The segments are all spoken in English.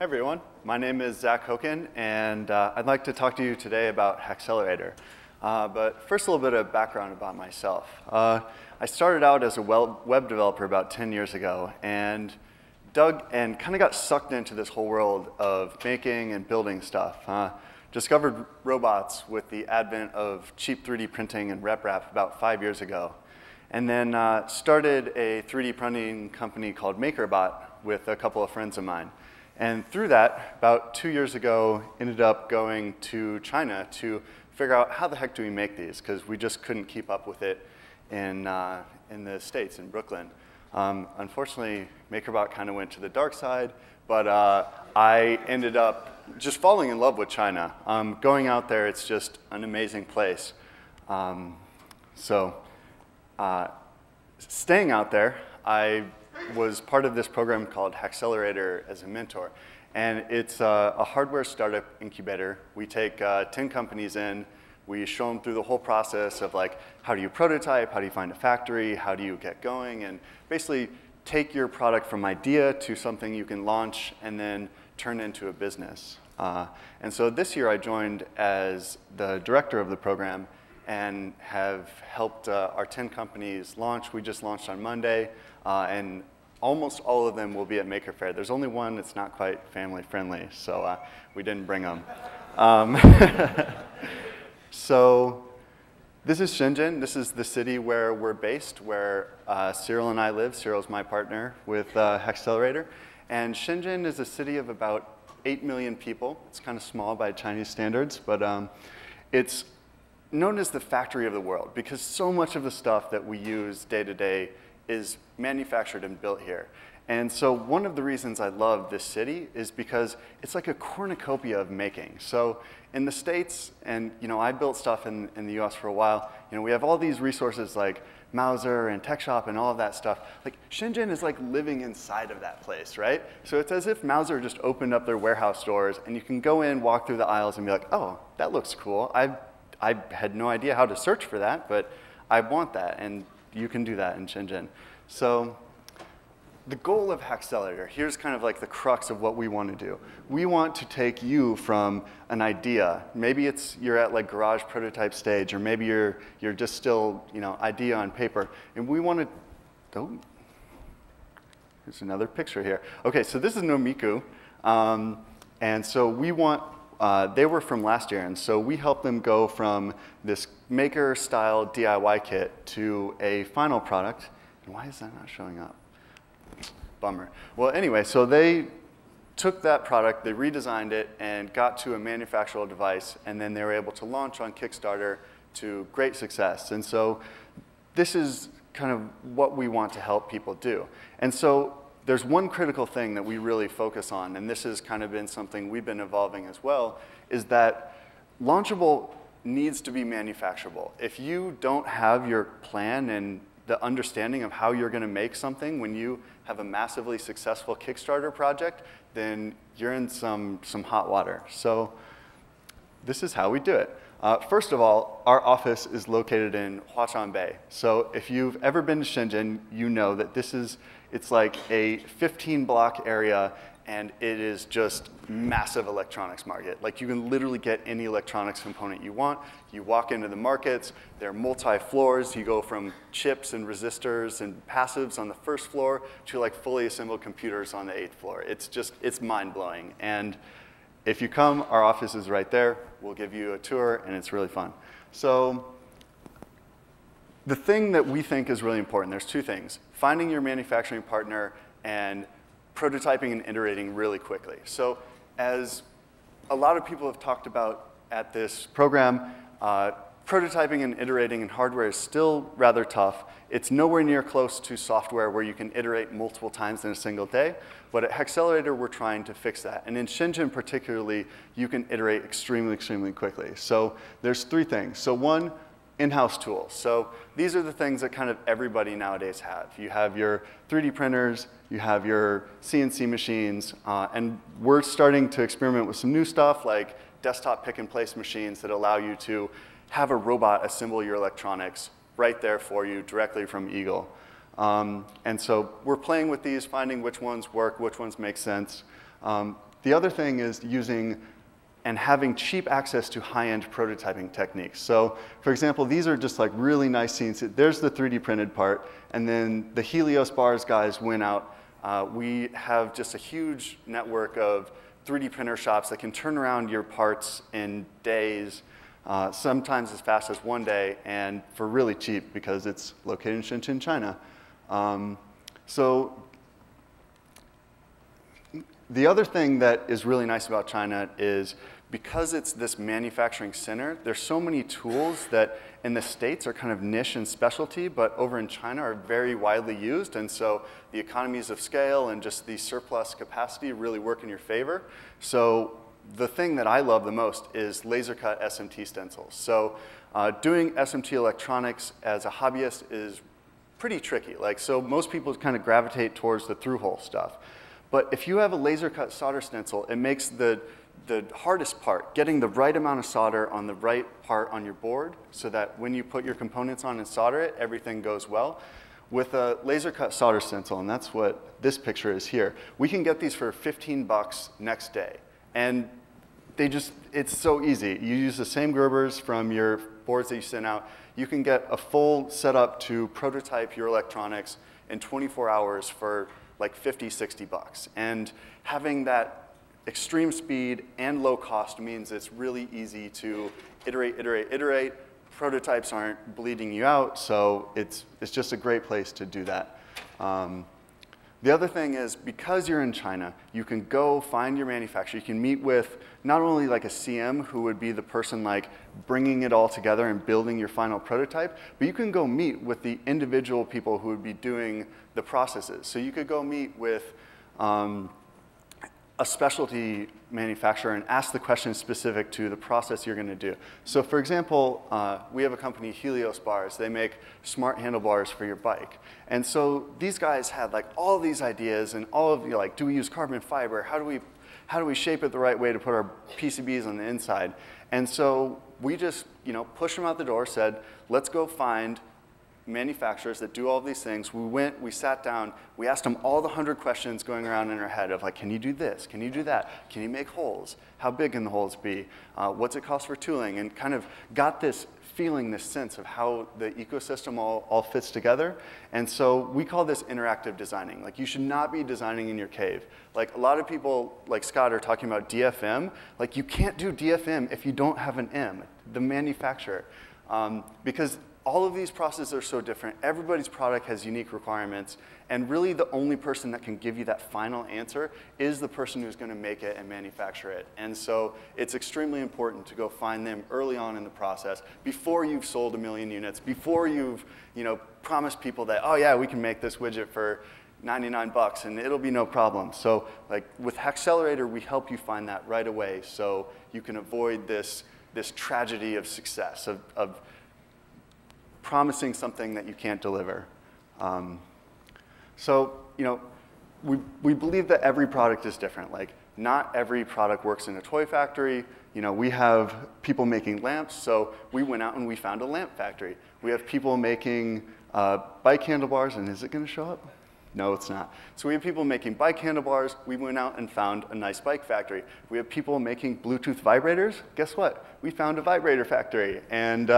Hi everyone, my name is Zach Hoken, and I'd like to talk to you today about HAXLR8R. But first, a little bit of background about myself. I started out as a web developer about 10 years ago, and dug and kind of got sucked into this whole world of making and building stuff. Discovered robots with the advent of cheap 3D printing and RepRap about 5 years ago. And then started a 3D printing company called MakerBot with a couple of friends of mine. And through that, about 2 years ago, ended up going to China to figure out how the heck do we make these, because we just couldn't keep up with it in the States, in Brooklyn. Unfortunately, MakerBot kind of went to the dark side, but I ended up just falling in love with China. Going out there, it's just an amazing place. Staying out there, I was part of this program called HAXLR8R as a mentor. And it's a hardware startup incubator. We take 10 companies in. We show them through the whole process of like, how do you prototype? How do you find a factory? How do you get going? And basically take your product from idea to something you can launch and then turn into a business. And so this year I joined as the director of the program and have helped our 10 companies launch. We just launched on Monday, and almost all of them will be at Maker Faire. There's only one that's not quite family friendly, so we didn't bring them. So this is Shenzhen. This is the city where we're based, where Cyril and I live. Cyril's my partner with HAXLR8R. And Shenzhen is a city of about 8 million people. It's kind of small by Chinese standards, but it's known as the factory of the world because so much of the stuff that we use day to day is manufactured and built here. And so one of the reasons I love this city is because it's like a cornucopia of making. So in the States, and I built stuff in the US for a while, we have all these resources like Mauser and Tech Shop and all of that stuff. Like Shenzhen is like living inside of that place, right? So it's as if Mauser just opened up their warehouse doors and you can go in, walk through the aisles and be like, oh, that looks cool. I had no idea how to search for that, but I want that, and you can do that in Shenzhen. So the goal of HAXLR8R, here's kind of like the crux of what we want to do. We want to take you from an idea. Maybe you're at like garage prototype stage, or maybe you're just still idea on paper, and we want to. Oh, here's another picture here. Okay, so this is Nomiku, and so we want. They were from last year, and so we helped them go from this maker-style DIY kit to a final product. And why is that not showing up? Bummer. Well, anyway, so they took that product, they redesigned it, and got to a manufacturable device, and then they were able to launch on Kickstarter to great success. And so this is kind of what we want to help people do. And so there's one critical thing that we really focus on, and this has kind of been something we've been evolving as well, is that launchable needs to be manufacturable. If you don't have your plan and the understanding of how you're going to make something when you have a massively successful Kickstarter project, then you're in some hot water. So this is how we do it. First of all, our office is located in Huaqiangbei. So if you've ever been to Shenzhen, you know that it's like a 15-block area, and it is just massive electronics market. Like you can literally get any electronics component you want. You walk into the markets, they're multi-floors. You go from chips and resistors and passives on the first floor to like fully assembled computers on the 8th floor. It's mind-blowing. And if you come, our office is right there. We'll give you a tour, and it's really fun. So the thing that we think is really important, there's two things: finding your manufacturing partner and prototyping and iterating really quickly. So as a lot of people have talked about at this program, prototyping and iterating in hardware is still rather tough. It's nowhere near close to software where you can iterate multiple times in a single day. But at HAXLR8R, we're trying to fix that. And in Shenzhen particularly, you can iterate extremely, extremely quickly. So there's three things. So one, in-house tools. So these are the things that kind of everybody nowadays have. You have your 3D printers, you have your CNC machines, and we're starting to experiment with some new stuff like desktop pick-and-place machines that allow you to have a robot assemble your electronics right there for you directly from Eagle. And so we're playing with these, finding which ones work, which ones make sense. The other thing is using and having cheap access to high-end prototyping techniques. So for example, these are just like really nice scenes. There's the 3D printed part, and then the Helios bars guys went out. We have just a huge network of 3D printer shops that can turn around your parts in days, sometimes as fast as one day, and for really cheap because it's located in Shenzhen, China. So the other thing that is really nice about China is because it's this manufacturing center, there's so many tools that in the States are kind of niche and specialty, but over in China are very widely used. And so the economies of scale and just the surplus capacity really work in your favor. So the thing that I love the most is laser cut SMT stencils. So doing SMT electronics as a hobbyist is pretty tricky. So most people kind of gravitate towards the through-hole stuff. But if you have a laser cut solder stencil, it makes the hardest part, getting the right amount of solder on the right part on your board so that when you put your components on and solder it, everything goes well. With a laser cut solder stencil, and that's what this picture is here, we can get these for 15 bucks next day. And it's so easy. You use the same Gerbers from your boards that you send out. You can get a full setup to prototype your electronics in 24 hours for like 50, 60 bucks. And having that extreme speed and low cost means it's really easy to iterate. Prototypes aren't bleeding you out, so it's just a great place to do that. The other thing is, because you're in China, you can go find your manufacturer. You can meet with not only like a CM who would be the person like bringing it all together and building your final prototype, but you can go meet with the individual people who would be doing the processes. So you could go meet with a specialty manufacturer and ask the questions specific to the process you're going to do. So for example, we have a company, Helios Bars. They make smart handlebars for your bike. And so these guys had like all these ideas and all of, like, do we use carbon fiber? How do we shape it the right way to put our PCBs on the inside? And so we just, pushed them out the door, said, let's go find manufacturers that do all of these things. We went, we sat down, we asked them all the 100 questions going around in our head of like, can you do this? Can you do that? Can you make holes? How big can the holes be? What's it cost for tooling? And kind of got this feeling, this sense of how the ecosystem all fits together. And so we call this interactive designing. Like, you should not be designing in your cave. Like, a lot of people, like Scott, are talking about DFM. Like, you can't do DFM if you don't have an M, the manufacturer. Because all of these processes are so different. Everybody's product has unique requirements. And really the only person that can give you that final answer is the person who's going to make it and manufacture it. And so it's extremely important to go find them early on in the process, before you've sold 1 million units, before you've promised people that, oh yeah, we can make this widget for 99 bucks and it'll be no problem. So like with HAXLR8R, we help you find that right away so you can avoid this tragedy of success, of promising something that you can't deliver. So, we believe that every product is different. Like, not every product works in a toy factory. We have people making lamps, so we went out and we found a lamp factory. We have people making bike handlebars, and is it going to show up? No, it's not. So we have people making bike handlebars. We went out and found a nice bike factory. We have people making Bluetooth vibrators. Guess what? We found a vibrator factory. And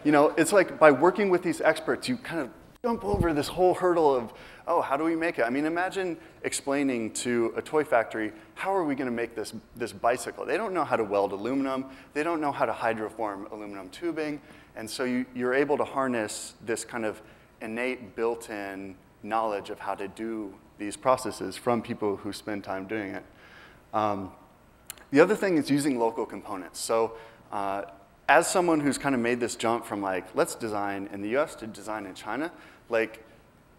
it's like by working with these experts, you kind of jump over this whole hurdle of, oh, how do we make it? I mean, imagine explaining to a toy factory, how are we going to make this bicycle? They don't know how to weld aluminum. They don't know how to hydroform aluminum tubing. And so you're able to harness this kind of innate built-in knowledge of how to do these processes from people who spend time doing it. The other thing is using local components. So as someone who's kind of made this jump from like, let's design in the US to design in China, like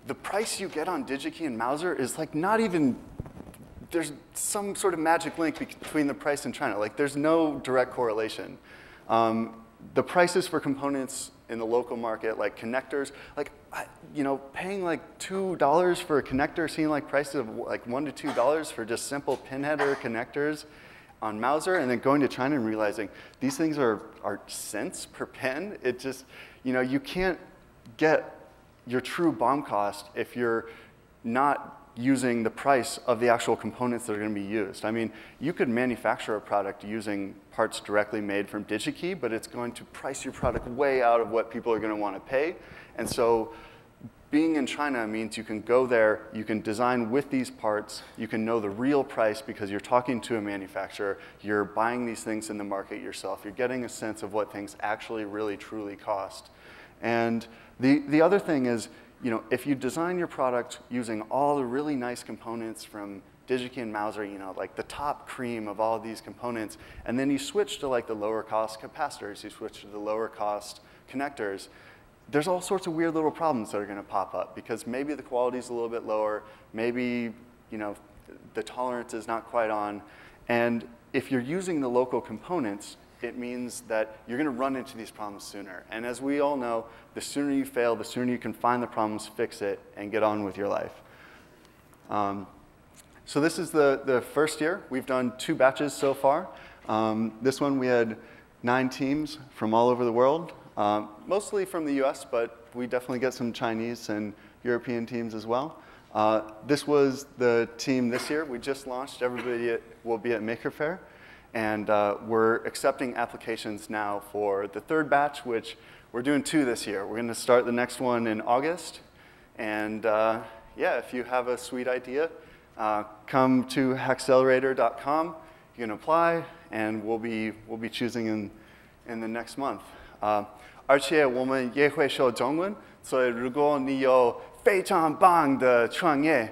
the price you get on DigiKey and Mouser is like not even, there's some sort of magic link between the price in China. Like there's no direct correlation. The prices for components in the local market, like connectors, like, paying like $2 for a connector, seeing like prices of like $1 to $2 for just simple pin header connectors on Mouser, and then going to China and realizing these things are cents per pin. It just, you can't get your true BOM cost if you're not using the price of the actual components that are going to be used. I mean, you could manufacture a product using parts directly made from DigiKey, but it's going to price your product way out of what people are going to want to pay. And so being in China means you can go there, you can design with these parts, you can know the real price because you're talking to a manufacturer, you're buying these things in the market yourself, you're getting a sense of what things actually really truly cost. And the other thing is, if you design your product using all the really nice components from DigiKey and Mauser, like the top cream of all of these components, and then you switch to like the lower cost capacitors, you switch to the lower cost connectors, there's all sorts of weird little problems that are going to pop up because maybe the quality is a little bit lower, maybe the tolerance is not quite on, and if you're using the local components, it means that you're going to run into these problems sooner. And as we all know, the sooner you fail, the sooner you can find the problems, fix it, and get on with your life. So this is the first year. We've done 2 batches so far. This one we had 9 teams from all over the world. Mostly from the US, but we definitely get some Chinese and European teams as well. This was the team this year. We just launched. Everybody will be at Maker Faire. And we're accepting applications now for the 3rd batch, which we're doing 2 this year. We're going to start the next one in August. And yeah, if you have a sweet idea, come to HAXLR8R.com. You can apply, and we'll be choosing in the next month. 而且我们也会说中文，所以如果你有非常棒的创业，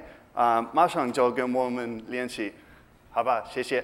马上就跟我们联系，好吧？谢谢。